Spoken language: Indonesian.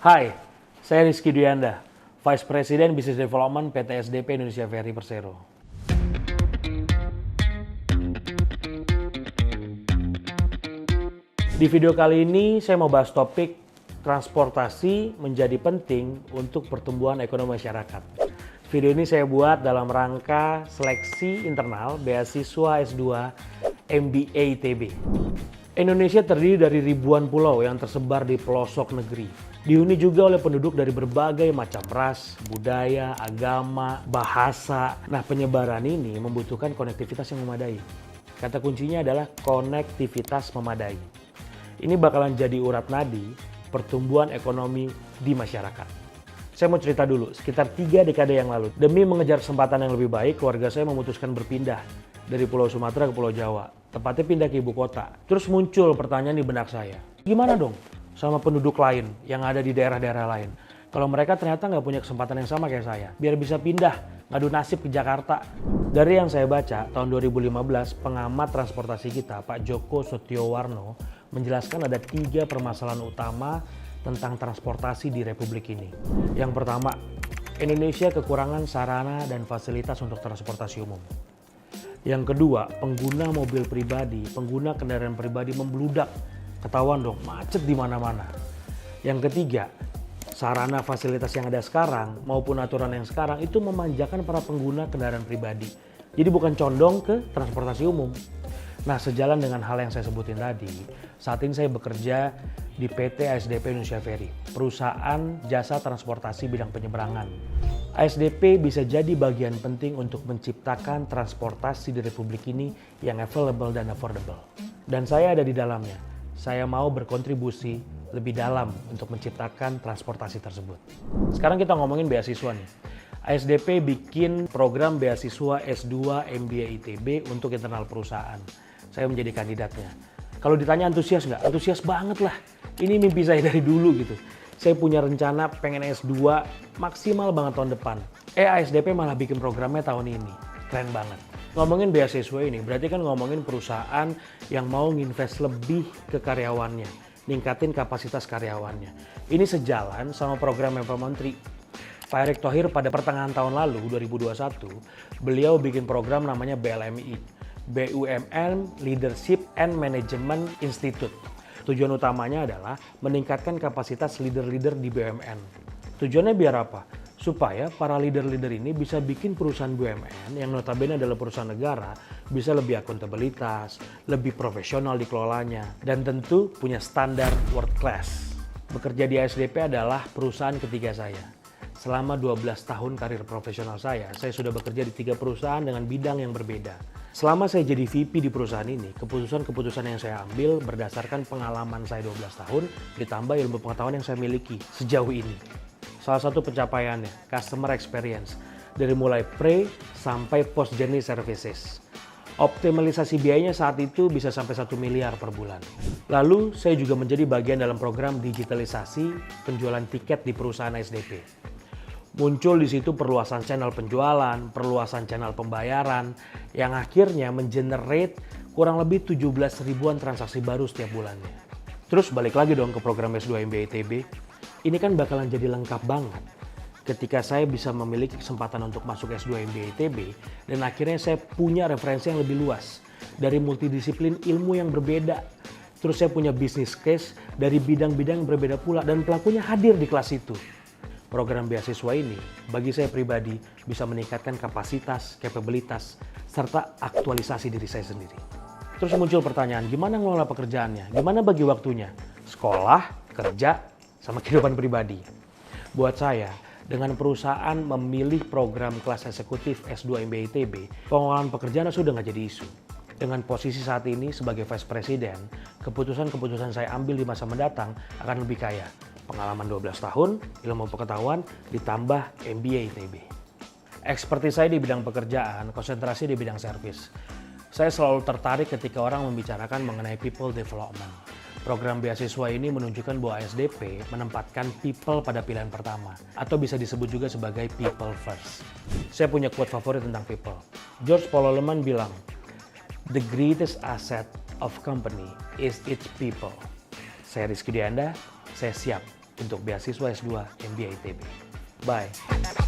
Hai, saya Rizky Duyanda, Vice President Business Development PT SDP Indonesia Ferry Persero. Di video kali ini saya mau bahas topik transportasi menjadi penting untuk pertumbuhan ekonomi masyarakat. Video ini saya buat dalam rangka seleksi internal beasiswa S2 MBA ITB. Indonesia terdiri dari ribuan pulau yang tersebar di pelosok negeri. Dihuni juga oleh penduduk dari berbagai macam ras, budaya, agama, bahasa. Nah, penyebaran ini membutuhkan konektivitas yang memadai. Kata kuncinya adalah konektivitas memadai. Ini bakalan jadi urat nadi pertumbuhan ekonomi di masyarakat. Saya mau cerita dulu, sekitar 3 dekade yang lalu, demi mengejar kesempatan yang lebih baik, keluarga saya memutuskan berpindah dari Pulau Sumatera ke Pulau Jawa. Tepatnya pindah ke ibu kota. Terus muncul pertanyaan di benak saya, gimana dong sama penduduk lain yang ada di daerah-daerah lain? Kalau mereka ternyata nggak punya kesempatan yang sama kayak saya, biar bisa pindah, ngadu nasib ke Jakarta. Dari yang saya baca, tahun 2015, pengamat transportasi kita, Pak Joko Sotiowarno, menjelaskan ada 3 permasalahan utama tentang transportasi di Republik ini. Yang pertama, Indonesia kekurangan sarana dan fasilitas untuk transportasi umum. Yang kedua, pengguna mobil pribadi, pengguna kendaraan pribadi membludak. Ketahuan dong, macet di mana-mana. Yang ketiga, sarana fasilitas yang ada sekarang maupun aturan yang sekarang itu memanjakan para pengguna kendaraan pribadi. Jadi bukan condong ke transportasi umum. Nah, sejalan dengan hal yang saya sebutin tadi, saat ini saya bekerja di PT ASDP Indonesia Ferry, perusahaan jasa transportasi bidang penyeberangan. ASDP bisa jadi bagian penting untuk menciptakan transportasi di Republik ini yang available dan affordable. Dan saya ada di dalamnya. Saya mau berkontribusi lebih dalam untuk menciptakan transportasi tersebut. Sekarang kita ngomongin beasiswa nih. ASDP bikin program beasiswa S2 MBA ITB untuk internal perusahaan. Saya menjadi kandidatnya. Kalau ditanya antusias nggak? Antusias banget lah. Ini mimpi saya dari dulu gitu. Saya punya rencana pengen S2 maksimal banget tahun depan. ASDP malah bikin programnya tahun ini. Keren banget. Ngomongin beasiswa ini berarti kan ngomongin perusahaan yang mau nginvest lebih ke karyawannya. Ningkatin kapasitas karyawannya. Ini sejalan sama program Pak Menteri. Pak Erick Thohir pada pertengahan tahun lalu, 2021, beliau bikin program namanya BLMI. BUMN Leadership and Management Institute. Tujuan utamanya adalah meningkatkan kapasitas leader-leader di BUMN. Tujuannya biar apa? Supaya para leader-leader ini bisa bikin perusahaan BUMN yang notabene adalah perusahaan negara bisa lebih akuntabilitas, lebih profesional dikelolanya, dan tentu punya standar world class. Bekerja di ASDP adalah perusahaan ketiga saya. Selama 12 tahun karir profesional saya sudah bekerja di 3 perusahaan dengan bidang yang berbeda. Selama saya jadi VP di perusahaan ini, keputusan-keputusan yang saya ambil berdasarkan pengalaman saya 12 tahun, ditambah ilmu pengetahuan yang saya miliki sejauh ini. Salah satu pencapaiannya, customer experience, dari mulai pre sampai post journey services. Optimalisasi biayanya saat itu bisa sampai 1 miliar per bulan. Lalu, saya juga menjadi bagian dalam program digitalisasi penjualan tiket di perusahaan ASDP. Muncul di situ perluasan channel penjualan, perluasan channel pembayaran, yang akhirnya mengenerate kurang lebih 17 ribuan transaksi baru setiap bulannya. Terus balik lagi dong ke program S2 MBA ITB, ini kan bakalan jadi lengkap banget ketika saya bisa memiliki kesempatan untuk masuk S2 MBA ITB dan akhirnya saya punya referensi yang lebih luas dari multidisiplin ilmu yang berbeda. Terus saya punya business case dari bidang-bidang yang berbeda pula dan pelakunya hadir di kelas itu. Program beasiswa ini bagi saya pribadi bisa meningkatkan kapasitas, kapabilitas, serta aktualisasi diri saya sendiri. Terus muncul pertanyaan, gimana ngelola pekerjaannya? Gimana bagi waktunya? Sekolah, kerja, sama kehidupan pribadi. Buat saya, dengan perusahaan memilih program kelas eksekutif S2 MBA ITB, pengelolaan pekerjaan sudah nggak jadi isu. Dengan posisi saat ini sebagai Vice President, keputusan-keputusan saya ambil di masa mendatang akan lebih kaya. Pengalaman 12 tahun, ilmu pengetahuan, ditambah MBA ITB. Ekspertis saya di bidang pekerjaan, konsentrasi di bidang servis. Saya selalu tertarik ketika orang membicarakan mengenai people development. Program beasiswa ini menunjukkan bahwa ASDP menempatkan people pada pilihan pertama, atau bisa disebut juga sebagai people first. Saya punya quote favorit tentang people. George Pololeman bilang, "The greatest asset of company is its people." Saya Rizky Duyanda, saya siap untuk beasiswa S2 MBA ITB. Bye!